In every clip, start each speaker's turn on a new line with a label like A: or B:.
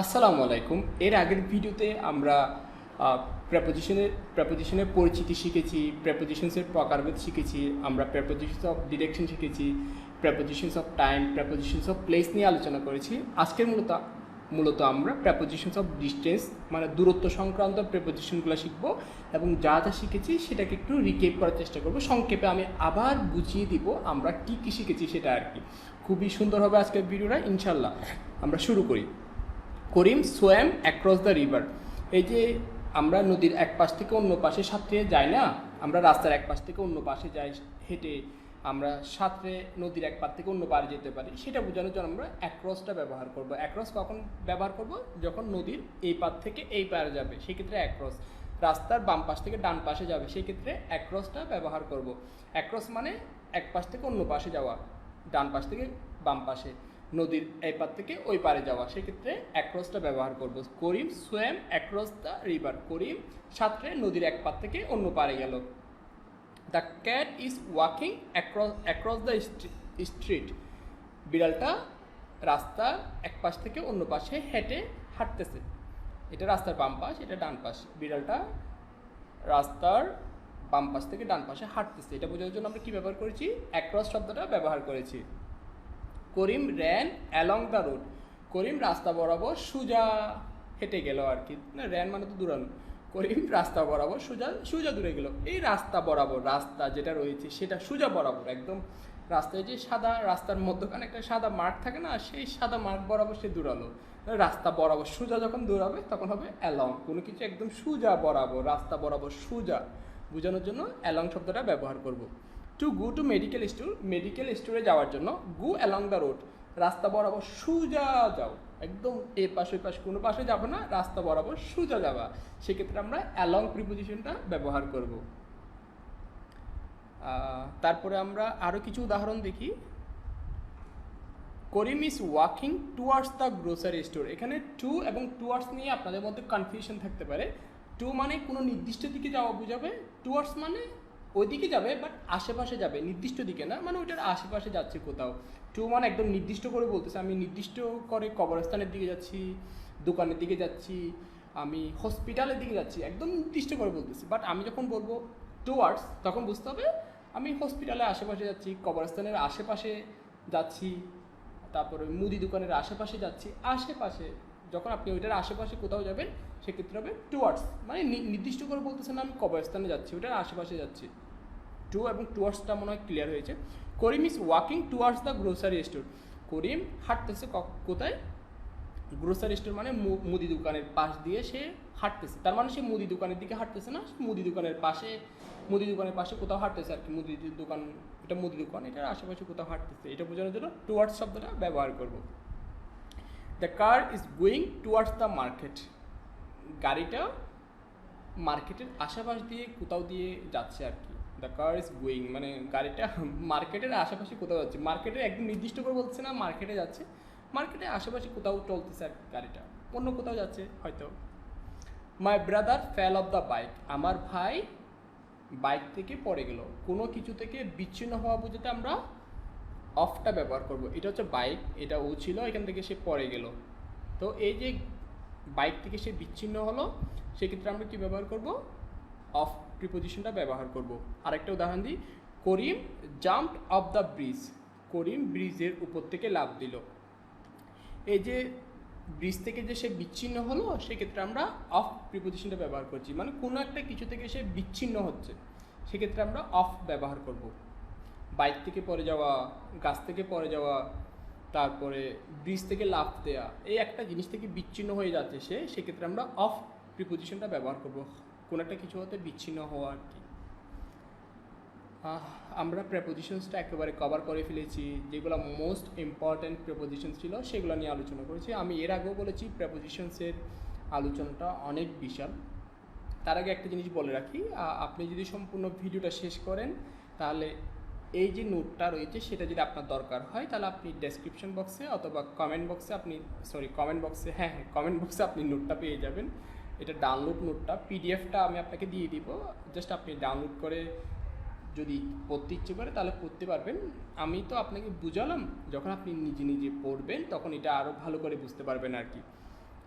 A: আসসালামু আলাইকুম। এর আগের ভিডিওতে আমরা প্রেপোজিশনের পরিচিতি শিখেছি, প্রেপোজিশনসের প্রকারভেদ শিখেছি, আমরা প্রেপোজিশনস অফ ডিরেকশন শিখেছি, prepositions of time, prepositions of place নিয়ে আলোচনা করেছি। আজকের মূলত আমরা প্রেপোজিশনস অফ ডিস্টেন্স মানে দূরত্ব সংক্রান্ত প্রেপোজিশনগুলো শিখব এবং যা যা শিখেছি সেটাকে একটু রিকেপ করার চেষ্টা করব। সংক্ষেপে আমি আবার বুঝিয়ে দিব আমরা কী কী শিখেছি সেটা আর কি। খুবই সুন্দর হবে আজকের ভিডিওটা, ইনশাল্লাহ। আমরা শুরু করি। করিম সোয়াম অ্যাক্রস দ্য রিভার। এই যে আমরা নদীর এক পাশ থেকে অন্য পাশে সাঁতরে যাই না, আমরা রাস্তার এক পাশ থেকে অন্য পাশে যাই হেঁটে, আমরা সাঁতরে নদীর এক পার থেকে অন্য পাড়ে যেতে পারি, সেটা বোঝানোর জন্য আমরা অ্যাক্রসটা ব্যবহার করব। অ্যাক্রস কখন ব্যবহার করব? যখন নদীর এই পার থেকে এই পারে যাবে, সেক্ষেত্রে অ্যাক্রস। রাস্তার বাম পাশ থেকে ডান পাশে যাবে, সেক্ষেত্রে অ্যাক্রসটা ব্যবহার করব। অ্যাক্রস মানে এক পাশ থেকে অন্য পাশে যাওয়া, ডান পাশ থেকে বাম পাশে, নদীর এই পার থেকে ওই পারে যাওয়া, সেক্ষেত্রে অ্যাক্রসটা ব্যবহার করব। করিম সোয়াম অ্যাক্রস দ্য রিভার। করিম সাঁতরে নদীর এক পার থেকে অন্য পারে গেল। The cat is walking across the street. বিড়ালটা রাস্তার এক পাশ থেকে অন্য পাশে হেঁটে হাঁটতেছে। এটা রাস্তার বাম পাশ, এটা ডান পাশ। বিড়ালটা রাস্তার বাম পাশ থেকে ডান পাশে হাঁটতেছে, এটা বোঝানোর জন্য আমরা কী ব্যবহার করেছি? অ্যাক্রস শব্দটা ব্যবহার করেছি। করিম র্যান অ্যালং দ্য রোড। করিম রাস্তা বরাবর সোজা হেঁটে গেল আর কি, না র্যান মানে তো দূরানো। করিম রাস্তা বরাবর সোজা দূরে গেল। এই রাস্তা বরাবর, রাস্তা যেটা রয়েছে সেটা সোজা বরাবর, একদম রাস্তায় যে সাদা রাস্তার মধ্যখানে একটা সাদা মার্ক থাকে না, সেই সাদা মার্ক বরাবর সে দূরালো। রাস্তা বরাবর সোজা যখন দৌড়াবে তখন হবে অ্যালং। কোনো কিছু একদম সোজা বরাবর, রাস্তা বরাবর সোজা বোঝানোর জন্য অ্যালং শব্দটা ব্যবহার করব। To go to medical store, medical স্টোরে যাওয়ার জন্য গো অ্যালং দ্য রোড, রাস্তা বরাবর সোজা যাও, একদম এ পাশে ওই পাশে কোনো পাশে যাবো না, রাস্তা বরাবর সোজা যাবা, সেক্ষেত্রে আমরা অ্যালং প্রিপোজিশনটা ব্যবহার করব। তারপরে আমরা আরও কিছু উদাহরণ দেখি। Karim is walking towards the grocery store. এখানে টু এবং টুয়ার্ডস নিয়ে আপনাদের মধ্যে কনফিউশন থাকতে পারে। টু মানে কোনো নির্দিষ্ট দিকে যাওয়া বোঝাবে, টুয়ার্ডস মানে ওইদিকে যাবে বাট আশেপাশে যাবে, নির্দিষ্ট দিকে না, মানে ওইটার আশেপাশে যাচ্ছে কোথাও। টু মানে একদম নির্দিষ্ট করে বলতেছে, আমি নির্দিষ্ট করে কবরস্থানের দিকে যাচ্ছি, দোকানের দিকে যাচ্ছি, আমি হসপিটালের দিকে যাচ্ছি, একদম নির্দিষ্ট করে বলতেছি। বাট আমি যখন বলবো টুয়ার্ডস, তখন বুঝতে হবে আমি হসপিটালের আশেপাশে যাচ্ছি, কবরস্থানের আশেপাশে যাচ্ছি, তারপরে মুদি দোকানের আশেপাশে যাচ্ছি। আশেপাশে যখন আপনি ওইটার আশেপাশে কোথাও যাবেন, সেক্ষেত্রে হবে টুয়ার্ডস, মানে নির্দিষ্ট করে বলতেছেন আমি কবরস্থানে যাচ্ছি, ওইটার আশেপাশে যাচ্ছি। টু এবং টুয়ার্ডসটা মনে হয় ক্লিয়ার হয়েছে। Karim is walking towards the grocery store. Karim হাঁটতেছে কোথায়? গ্রোসারি স্টোর মানে মুদি দোকানের পাশ দিয়ে সে হাঁটতেছে, তার মানে সে মুদি দোকানের দিকে হাঁটতেছে না, মুদি দোকানের পাশে কোথাও হাঁটতেছে আর কি। মুদি দোকান, এটা মুদি দোকান, এটার আশেপাশে কোথাও হাঁটতেছে, এটা বোঝানোর জন্য টুয়ার্ডস শব্দটা ব্যবহার করব। The car is going towards the market. গাড়িটা মার্কেটের আশেপাশ দিয়ে কোথাও দিয়ে যাচ্ছে আর কি। দ্য কার ইজ গোয়িং মানে গাড়িটা মার্কেটের আশেপাশে কোথাও যাচ্ছে, মার্কেটে একদম নির্দিষ্ট করে বলছে না মার্কেটে যাচ্ছে, মার্কেটের আশেপাশে কোথাও চলতেছে আর গাড়িটা, অন্য কোথাও যাচ্ছে হয়তো। My brother fail of the bike. আমার ভাই বাইক থেকে পড়ে গেল। কোনো কিছু থেকে বিচ্ছিন্ন হওয়া বোঝাতে আমরা অফটা ব্যবহার করব। এটা হচ্ছে বাইক, এটা ও ছিল, এখান থেকে সে পড়ে গেল। তো এই যে বাইক থেকে সে বিচ্ছিন্ন হলো, সেক্ষেত্রে আমরা কি ব্যবহার করব? অফ প্রিপোজিশনটা ব্যবহার করব। আরেকটা উদাহরণ দিই। করিম জাম্পড অফ দ্য ব্রিজ। করিম ব্রিজের উপর থেকে লাফ দিল। এই যে ব্রিজ থেকে যে সে বিচ্ছিন্ন হলো, সেক্ষেত্রে আমরা অফ প্রিপোজিশনটা ব্যবহার করছি, মানে কোনো একটা কিছু থেকে সে বিচ্ছিন্ন হচ্ছে, সেক্ষেত্রে আমরা অফ ব্যবহার করব। বাইক থেকে পড়ে যাওয়া, গাছ থেকে পড়ে যাওয়া, তারপরে ব্রিজ থেকে লাফ দেওয়া, এই একটা জিনিস থেকে বিচ্ছিন্ন হয়ে যাচ্ছে সে, সেক্ষেত্রে আমরা অফ প্রিপোজিশনটা ব্যবহার করব, কোনো একটা কিছু হতে বিচ্ছিন্ন হওয়া আর কি। আমরা প্রেপোজিশনসটা একেবারে কভার করে ফেলেছি, যেগুলো মোস্ট ইম্পর্ট্যান্ট প্রেপোজিশন ছিল সেগুলো নিয়ে আলোচনা করেছি। আমি এর আগেও বলেছি প্রেপোজিশনসের আলোচনাটা অনেক বিশাল। তার আগে একটা জিনিস বলে রাখি, আপনি যদি সম্পূর্ণ ভিডিওটা শেষ করেন, তাহলে এই যে নোটটা রয়েছে সেটা যদি আপনার দরকার হয়, তাহলে আপনি ডেসক্রিপশন বক্সে অথবা কমেন্ট বক্সে কমেন্ট বক্সে আপনি নোটটা পেয়ে যাবেন। এটা ডাউনলোড নোটটা, পিডিএফটা আমি আপনাকে দিয়ে দিব, জাস্ট আপনি ডাউনলোড করে যদি পড়তে ইচ্ছে করে তাহলে পড়তে পারবেন। আমি তো আপনাকে বুঝালাম, যখন আপনি নিজে নিজে পড়বেন তখন এটা আরও ভালো করে বুঝতে পারবেন আর কি।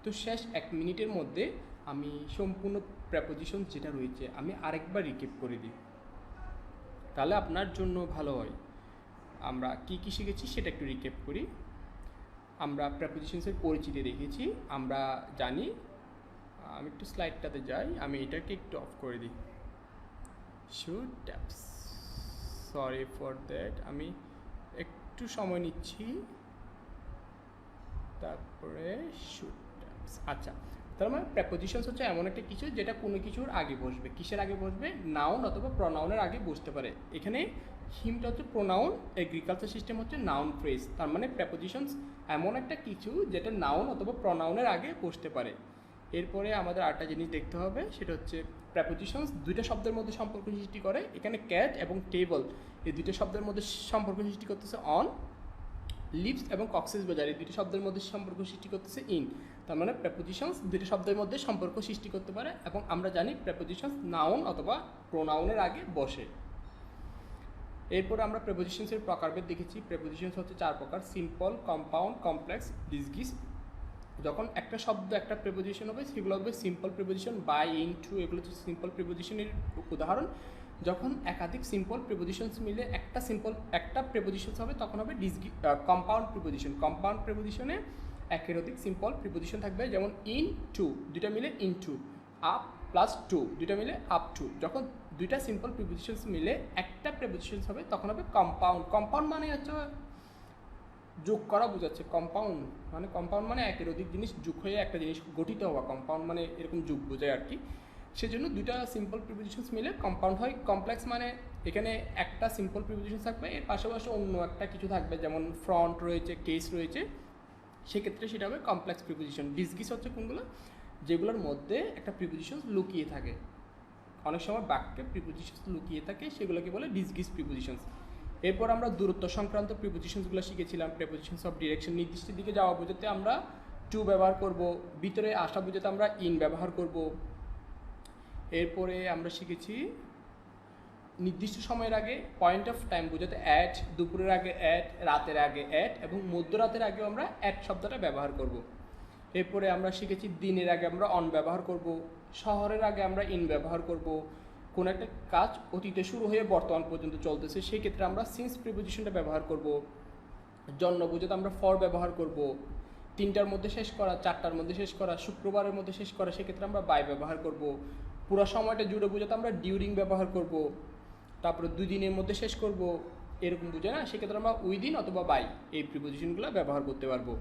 A: তো শেষ 1 মিনিটের মধ্যে আমি সম্পূর্ণ প্রেপোজিশন যেটা রয়েছে আমি আরেকবার রিক্যাপ করে দিই, তাহলে আপনার জন্য ভালো হয়। আমরা কি কি শিখেছি সেটা একটু রিক্যাপ করি। আমরা প্রেপোজিশনসের পরিচিতি দেখেছি, আমরা জানি। আমি একটু স্লাইডটাতে যাই, আমি এটাকে একটু অফ করে দিই। Should taps, sorry for that, আমি একটু সময় নিচ্ছি। তারপরে শুড ট্যাপস। আচ্ছা, তার মানে প্রেপোজিশনস হচ্ছে এমন একটা কিছু যেটা কোনো কিছুর আগে বসবে। কিসের আগে বসবে? নাউন অথবা প্রনাউনের আগে বসতে পারে। এখানে হিমটা হচ্ছে প্রোনাউন, এগ্রিকালচার সিস্টেম হচ্ছে নাউন ফ্রেজ। তার মানে প্রেপোজিশনস এমন একটা কিছু যেটা নাউন অথবা প্রনাউনের আগে বসতে পারে। এরপরে আমাদের আরেকটা জিনিস দেখতে হবে, সেটা হচ্ছে প্রেপোজিশনস দুইটা শব্দের মধ্যে সম্পর্ক সৃষ্টি করে। এখানে ক্যাট এবং টেবল এই দুইটা শব্দের মধ্যে সম্পর্ক সৃষ্টি করতেছে অন, লিভস এবং কক্সেস বাজার এই দুইটা শব্দের মধ্যে সম্পর্ক সৃষ্টি করতেছে ইন। তার মানে প্রেপোজিশনস দুইটা শব্দের মধ্যে সম্পর্ক সৃষ্টি করতে পারে, এবং আমরা জানি প্রেপোজিশনস নাউন অথবা প্রোনাউনের আগে বসে। এরপর আমরা প্রেপোজিশনসের প্রকারভেদ দেখেছি। প্রেপোজিশনস হচ্ছে 4 প্রকার: সিম্পল, কম্পাউন্ড, কমপ্লেক্স, ডিসগিস। যখন একটা শব্দ একটা প্রেপোজিশন হবে সেগুলো হবে simple preposition, by, in, to, এগুলো হচ্ছে সিম্পল প্রেপোজিশনের উদাহরণ। যখন একাধিক সিম্পল প্রেপোজিশনস মিলে একটা প্রেপোজিশনস হবে তখন হবে কম্পাউন্ড প্রেপোজিশন। কম্পাউন্ড প্রেপোজিশনে একের অধিক সিম্পল প্রেপোজিশন থাকবে, যেমন ইন টু, দুইটা মিলে into, up plus to, দুইটা মিলে আপ টু। যখন দুইটা সিম্পল প্রিপোজিশনস মিলে একটা প্রিপোজিশনস হবে তখন হবে কম্পাউন্ড। কম্পাউন্ড মানে হচ্ছে যোগ করা বোঝাচ্ছে। কম্পাউন্ড মানে একের অধিক জিনিস যোগ হয়ে একটা জিনিস গঠিত হওয়া। কম্পাউন্ড মানে এরকম যোগ বোঝায় আর কি। সেজন্য দুইটা সিম্পল প্রিপোজিশনস মিলে কম্পাউন্ড হয়। কমপ্লেক্স মানে এখানে একটা সিম্পল প্রিপোজিশন থাকবে, এর পাশাপাশি অন্য একটা কিছু থাকবে, যেমন ফ্রন্ট রয়েছে, কেস রয়েছে, সেক্ষেত্রে সেটা হবে কমপ্লেক্স প্রিপোজিশন। ডিসগিস হচ্ছে কোনগুলো? যেগুলোর মধ্যে একটা প্রিপোজিশন লুকিয়ে থাকে। অনেক সময় বাক্যে প্রিপোজিশনস লুকিয়ে থাকে, সেগুলোকে বলে ডিসগিস প্রিপোজিশনস। এরপর আমরা দূরত্ব সংক্রান্ত প্রিপোজিশনসগুলো শিখেছিলাম। প্রিপোজিশনস অফ ডিরেকশন, নির্দিষ্ট দিকে যাওয়া বোঝাতে আমরা টু ব্যবহার করব। ভিতরে আসা বোঝাতে আমরা ইন ব্যবহার করব। এরপরে আমরা শিখেছি নির্দিষ্ট সময়ের আগে, পয়েন্ট অফ টাইম বোঝাতে অ্যাট, দুপুরের আগে অ্যাট, রাতের আগে অ্যাট, এবং মধ্যরাতের আগেও আমরা অ্যাট শব্দটা ব্যবহার করব। এরপরে আমরা শিখেছি দিনের আগে আমরা অন ব্যবহার করব, শহরের আগে আমরা ইন ব্যবহার করব। কোনো একটা কাজ অতীতে শুরু হয়ে বর্তমান পর্যন্ত চলতেছে, সেই ক্ষেত্রে আমরা সিন্স প্রিপোজিশনটা ব্যবহার করব। জন্য বোঝাতে আমরা ফর ব্যবহার করব। 3টার মধ্যে শেষ করা, 4টার মধ্যে শেষ করা, শুক্রবারের মধ্যে শেষ করা, সেক্ষেত্রে আমরা বাই ব্যবহার করব। পুরো সময়টা জুড়ে বোঝাতে আমরা ডিউরিং ব্যবহার করব। তারপরে 2 দিনের মধ্যে শেষ করব, এরকম বুঝে না, সেক্ষেত্রে আমরা উইদিন অথবা বাই এই প্রিপোজিশনগুলো ব্যবহার করতে পারবো।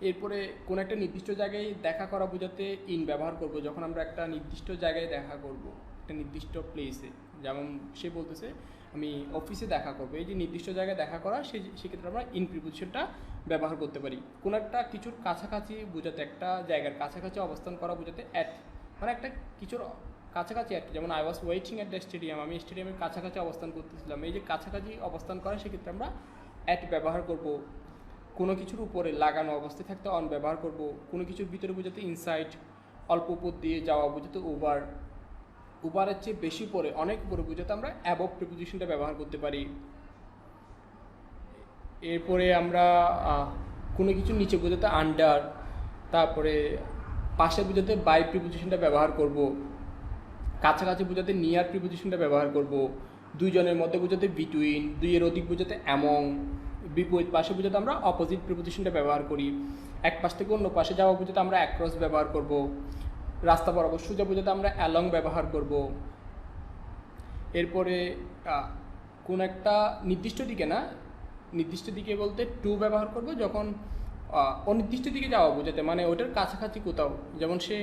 A: এরপরে কোনো একটা নির্দিষ্ট জায়গায় দেখা করা বোঝাতে ইন ব্যবহার করব। যখন আমরা একটা নির্দিষ্ট জায়গায় দেখা করব, একটা নির্দিষ্ট প্লেসে, যেমন সে বলতেছে আমি অফিসে দেখা করব, এই যে নির্দিষ্ট জায়গায় দেখা করা, সেক্ষেত্রে আমরা ইন প্রিপোজিশনটা ব্যবহার করতে পারি। কোনো একটা কিছুর কাছাকাছি বোঝাতে, একটা জায়গার কাছাকাছি অবস্থান করা বোঝাতে অ্যাট, মানে একটা কিছুর কাছাকাছি আর কি। যেমন I was waiting at the stadium, আমি স্টেডিয়ামের কাছাকাছি অবস্থান করতেছিলাম, এই যে কাছাকাছি অবস্থান করা, সেক্ষেত্রে আমরা অ্যাট ব্যবহার করব। কোনো কিছুর উপরে লাগানো অবস্থায় থাকতে অন ব্যবহার করব। কোনো কিছুর ভিতরে বোঝাতে ইনসাইড, অল্প উপর দিয়ে যাওয়া বোঝাতে ওভার, ওভারের চেয়ে বেশি উপরে, অনেক উপরে বোঝাতে আমরা অ্যাবভ প্রিপোজিশনটা ব্যবহার করতে পারি। এরপরে আমরা কোনো কিছু নিচে বোঝাতে আন্ডার, তারপরে পাশে বোঝাতে বাই প্রিপোজিশনটা ব্যবহার করব। কাছাকাছি বোঝাতে নিয়ার প্রিপোজিশনটা ব্যবহার করব। দুইজনের মধ্যে বোঝাতে বিটুইন, দুইয়ের অধিক বোঝাতে অ্যামং, বিপরীত পাশে বোঝাতে আমরা অপোজিট প্রিপোজিশনটা ব্যবহার করি। এক পাশ থেকে অন্য পাশে যাওয়া বোঝাতে আমরা অ্যাক্রস ব্যবহার করব। রাস্তা বরাবর সোজা বোঝাতে আমরা অ্যালং ব্যবহার করব। এরপরে কোন একটা নির্দিষ্ট দিকে না, নির্দিষ্ট দিকে বলতে টু ব্যবহার করব। যখন অনির্দিষ্ট দিকে যাওয়া বোঝাতে, মানে ওটার কাছাকাছি কোথাও, যেমন সে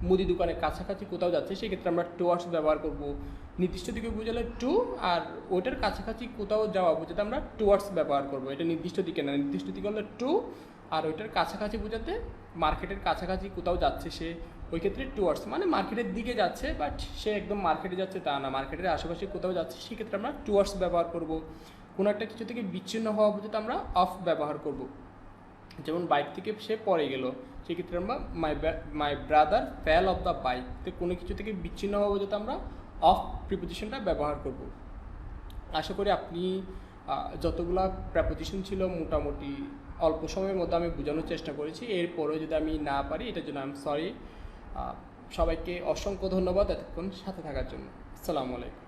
A: মুদি দোকানের কাছাকাছি কোথাও যাচ্ছে, সেক্ষেত্রে আমরা টুয়ার্ডস ব্যবহার করব। নির্দিষ্ট দিকে বোঝালে টু, আর ওটার কাছাকাছি কোথাও যাওয়া বোঝাতে আমরা টুয়ার্ডস ব্যবহার করব। এটা নির্দিষ্ট দিকে না, নির্দিষ্ট দিকে হলে টু, আর ওইটার কাছাকাছি বোঝাতে মার্কেটের কাছাকাছি কোথাও যাচ্ছে সে, ওই ক্ষেত্রে টুয়ার্ডস, মানে মার্কেটের দিকে যাচ্ছে, বাট সে একদম মার্কেটে যাচ্ছে তা না, মার্কেটের আশেপাশে কোথাও যাচ্ছে, সেক্ষেত্রে আমরা টুয়ার্ডস ব্যবহার করব। কোনো একটা কিছু থেকে বিচ্ছিন্ন হওয়া বোঝাতে আমরা অফ ব্যবহার করব। যেমন বাইক থেকে সে পড়ে গেল, সেক্ষেত্রে আমরা my brother fail of the bike. তো কোনো কিছু থেকে বিচ্ছিন্ন হওয়া বোঝাতে আমরা অফ প্রিপোজিশনটা ব্যবহার করব। আশা করি আপনি যতগুলা প্রেপোজিশন ছিল মোটামুটি অল্প সময়ের মধ্যে আমি বোঝানোর চেষ্টা করেছি, এরপরেও যদি আমি না পারি এটার জন্য আই এম সরি। সবাইকে অসংখ্য ধন্যবাদ এতক্ষণ সাথে থাকার জন্য। আসসালামু আলাইকুম।